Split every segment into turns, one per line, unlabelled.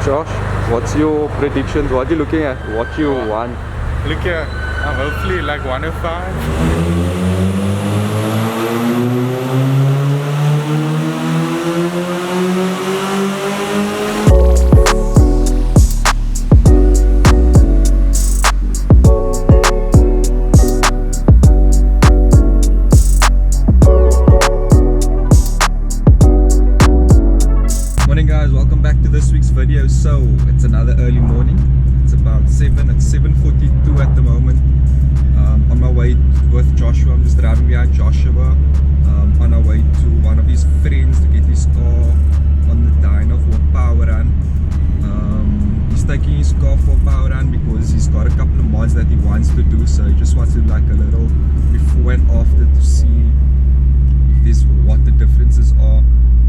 Josh, what's your predictions? What are you looking at? What you want?
Look here, hopefully like 105.
Video. So it's another early morning. It's about 7:42 at the moment. On my way with Joshua. I'm just driving behind Joshua on our way to one of his friends to get his car on the Dyno for a power run. He's taking his car for a power run because he's got a couple of mods that he wants to do, so he just wants to do like a little before and after to see if this what the differences are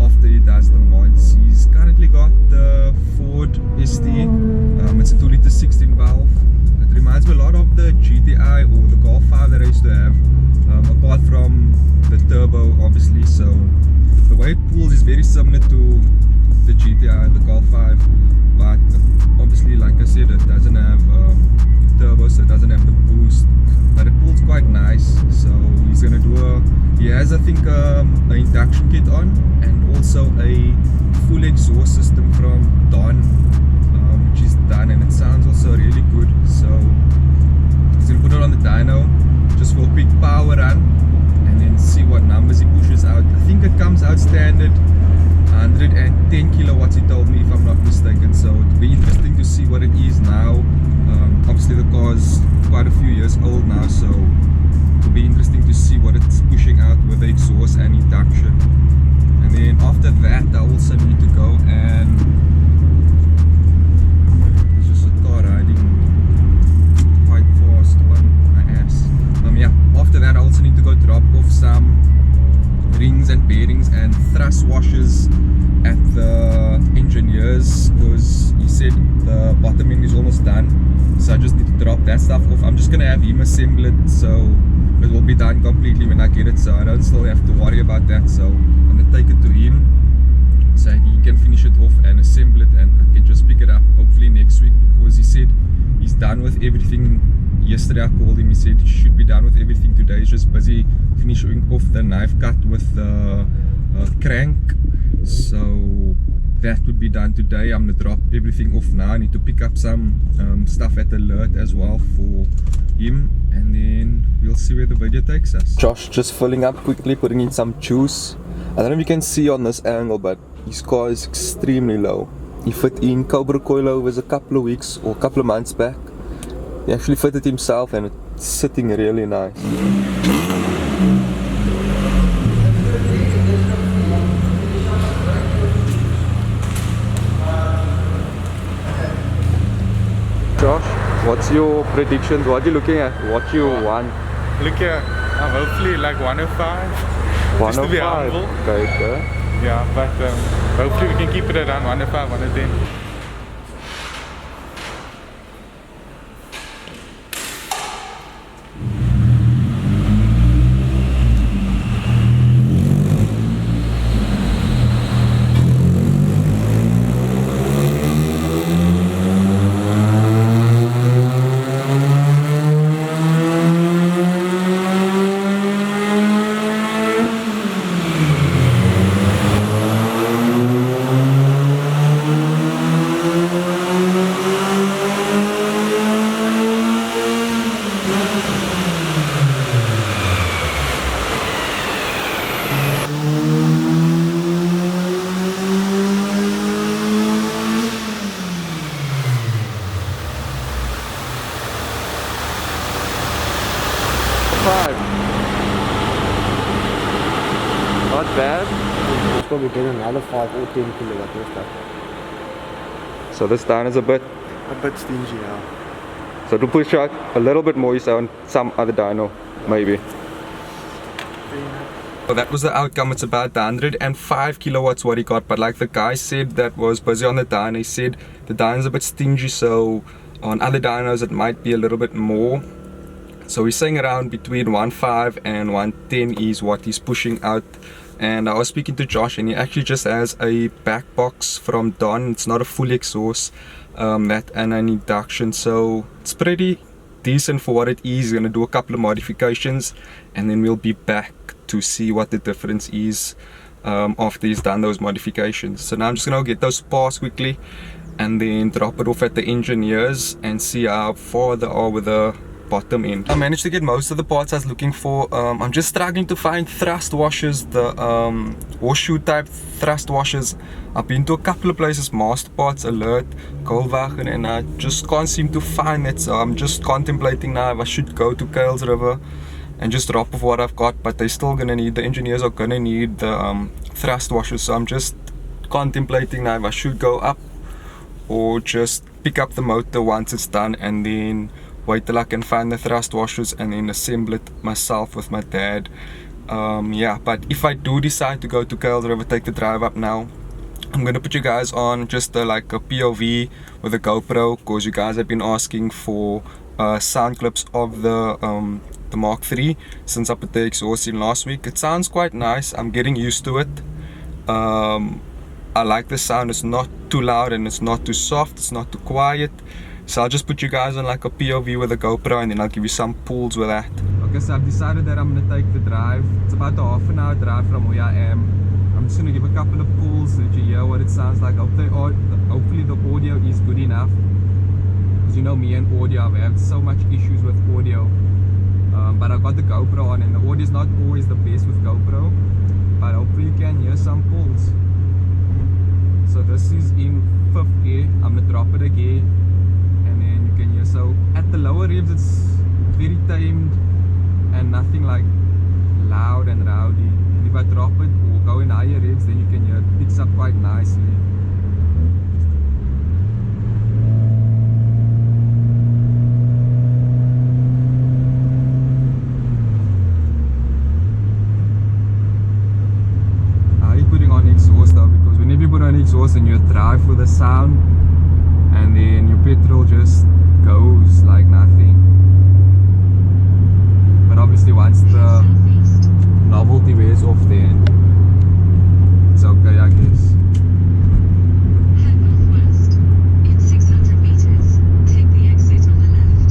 after he does the mods. He's currently got the Ford ST. It's a 2-liter 16 valve. It reminds me a lot of the GTI or the Golf 5 that I used to have, apart from the turbo obviously. So the way it pulls is very similar to the GTI, the Golf 5, but obviously like I said, it doesn't have turbo, so it doesn't have the boost, but it pulls quite nice. So he's gonna do he has I think an induction kit on, and also a full exhaust system from Dyno, which is done, and it sounds also really good. So he's gonna put it on the Dyno just for a quick power run and then see what numbers he pushes out. I think it comes out standard 110 kilowatts, he told me, if I'm not mistaken. So it'll be interesting to see what it is now. Obviously the car is quite a few years old now, so it'll be interesting to see what it's pushing out with the exhaust and induction. And then after that I also need to go and there's just a car riding quite fast on my ass. Yeah, after that I also need to go drop off some rings and bearings and thrust washers at the engineers, because he said the bottom end is almost done, so I just need to drop that stuff off. I'm just gonna have him assemble it, so it will be done completely when I get it, so I don't still have to worry about that. So I'm gonna take it to him so he can finish it off and assemble it, and I can just pick it up hopefully next week, because he said he's done with everything. Yesterday I called him, he said he should be done with everything today. He's just busy finishing off the knife cut with the crank, so that would be done today. I'm gonna drop everything off now. I need to pick up some stuff at Alert as well for him, and then we'll see where the video takes us. Josh just filling up quickly, putting in some juice. I don't know if you can see on this angle, but his car is extremely low. He fit in Cobra coilovers a couple of weeks or a couple of months back. He actually fitted himself, and it's sitting really nice. Josh, what's your predictions? What are you looking at? What you want?
Look here, hopefully like 105.
105?
Just to be humble.
Okay.
Yeah, but hopefully we can keep it around 105, 110.
Not bad.
It's probably getting another 5 or 10 kilowatt or stuff.
So this Dyno is a bit
stingy now.
So to push out a little bit more, you say on some other Dyno, maybe. So that was the outcome. It's about 105 kilowatts what he got, but like the guy said that was busy on the Dyno, he said the Dyno's a bit stingy, so on other Dynos it might be a little bit more. So he's saying around between 1.5 and 1.10 is what he's pushing out And I was speaking to Josh, and he actually just has a back box from Don. It's not a full exhaust, that and an induction, so it's pretty decent for what it is. Gonna do a couple of modifications, and then we'll be back to see what the difference is after he's done those modifications. So now I'm just gonna get those parts quickly and then drop it off at the engineers and see how far they are with the bottom end. I managed to get most of the parts I was looking for. I'm just struggling to find thrust washers, the horseshoe type thrust washers. I've been to a couple of places, Master Parts, Alert, Koolwagen, and I just can't seem to find it. So I'm just contemplating now if I should go to Kuils River and just drop off what I've got, but they're still gonna need, the engineers are gonna need the thrust washers. So I'm just contemplating now if I should go up or just pick up the motor once it's done and then wait till I can find the thrust washers and then assemble it myself with my dad. Yeah, but if I do decide to go to Kuils River, take the drive up now, I'm gonna put you guys on just like a POV with a GoPro, because you guys have been asking for sound clips of the Mark III since I put the exhaust in last week. It sounds quite nice. I'm getting used to it. I like the sound. It's not too loud and it's not too soft, it's not too quiet. So I'll just put you guys on like a POV with a GoPro and then I'll give you some pulls with that. Okay, so I've decided that I'm going to take the drive. It's about a half an hour drive from where I am. I'm just going to give a couple of pulls so that you hear what it sounds like. Hopefully the audio is good enough. Because you know me and audio, I've had so much issues with audio. But I've got the GoPro on and the audio is not always the best with GoPro. But hopefully you can hear some pulls. So this is in 5th gear. I'm going to drop it again. And then you can hear, so at the lower revs it's very tamed and nothing like loud and rowdy. And if I drop it or go in higher revs, then you can hear it picks up quite nicely. How are you putting on exhaust though? Because whenever you put on exhaust and you drive with the sound, and then your petrol just goes like nothing. But obviously once the novelty wears off, then it's okay, I guess.
Head northwest. In 600 meters, take the exit on the left.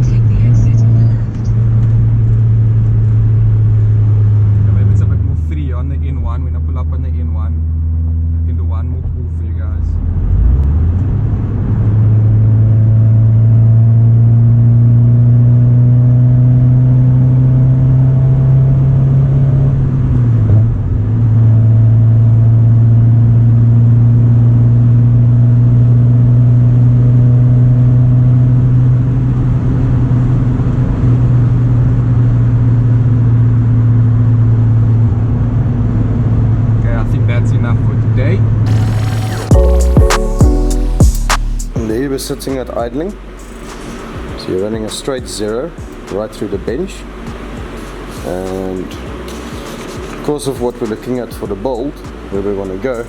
Take the exit on the left.
Maybe it's a bit more free on the N1. When I pull up on the N1, I can do one more pull for you guys. That's enough for today.
And there we're sitting at idling. So you're running a straight 0 right through the bench. And because of what we're looking at for the bolt, where we want to go,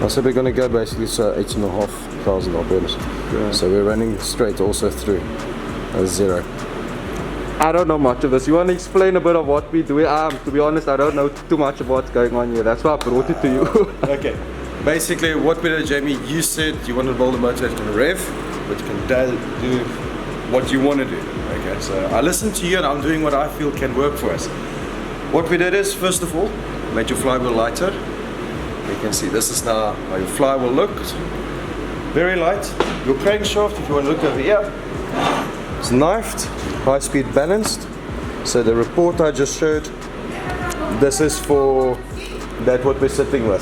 I said we're going to go basically so 8,500 RPMs.
Yeah.
So we're running straight also through a 0.
I don't know much of this. You want to explain a bit of what we do? To be honest, I don't know too much about what's going on here. That's why I brought it to you.
Okay. Basically, what we did, Jamie, you said you want to build a motor that can rev, but can do what you want to do. Okay, so I listened to you and I'm doing what I feel can work for us. What we did is, first of all, made your flywheel lighter. You can see this is now how your flywheel looks. Very light. Your crankshaft, if you want to look over here, it's knifed, high speed balanced. So the report I just showed, this is for that what we're sitting with.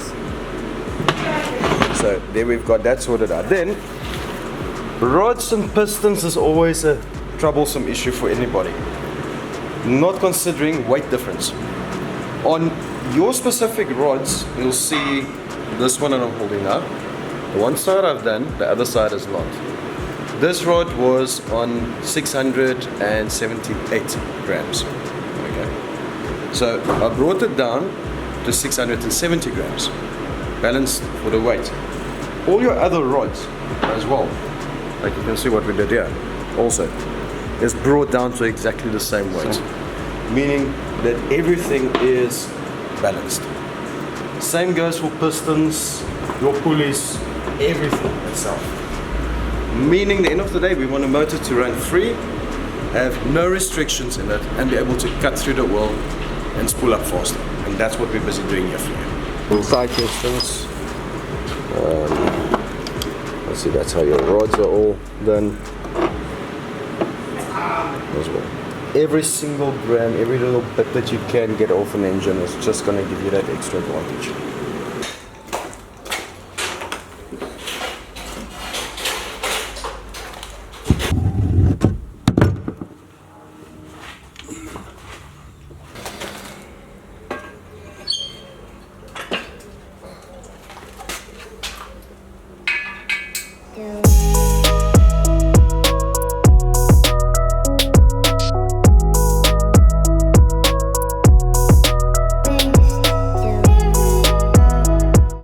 So there we've got that sorted out. Then rods and pistons is always a troublesome issue for anybody, not considering weight difference. On your specific rods, you'll see this one that I'm holding now. The one side I've done, the other side is not. This rod was on 678 grams. Okay. So I brought it down to 670 grams, balanced for the weight. All your other rods as well,
like you can see what we did here, also, is brought down to exactly the same weight. Meaning that everything is balanced. Same goes for pistons, your pulleys, everything itself. Meaning, at the end of the day, we want a motor to run free, have no restrictions in it, and be able to cut through the wall and spool up faster. And that's what we're busy doing here for you. Side pistons. Let's see, that's how your rods are all done as well. Every single gram, every little bit that you can get off an engine is just going to give you that extra advantage.